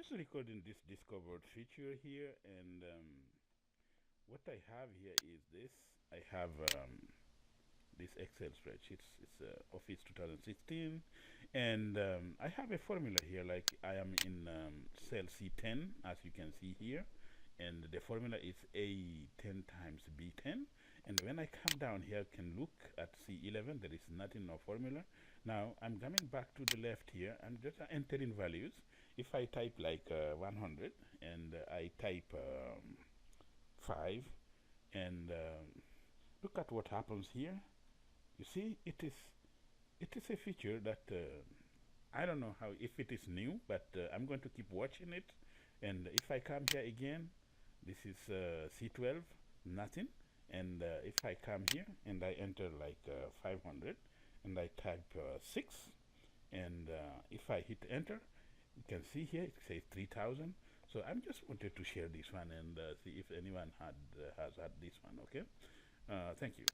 just recording this discovered feature here, and what I have here is this. I have this Excel spreadsheet. It's Office 2016, and I have a formula here. Like I am in cell C10, as you can see here, and the formula is A10 times B10. And when I come down here, I can look at C11. There is nothing, no formula. Now I'm coming back to the left here. I'm just entering values. If I type like 100 and I type 5 and look at what happens here. You see, it is a feature that I don't know how if it is new, but I'm going to keep watching it. And if I come here again, this is C12, nothing. And if I come here and I enter like 500 and I type 6, and if I hit enter, you can see here it says 3000. So I'm just wanted to share this one and see if anyone has had this one. Okay, thank you.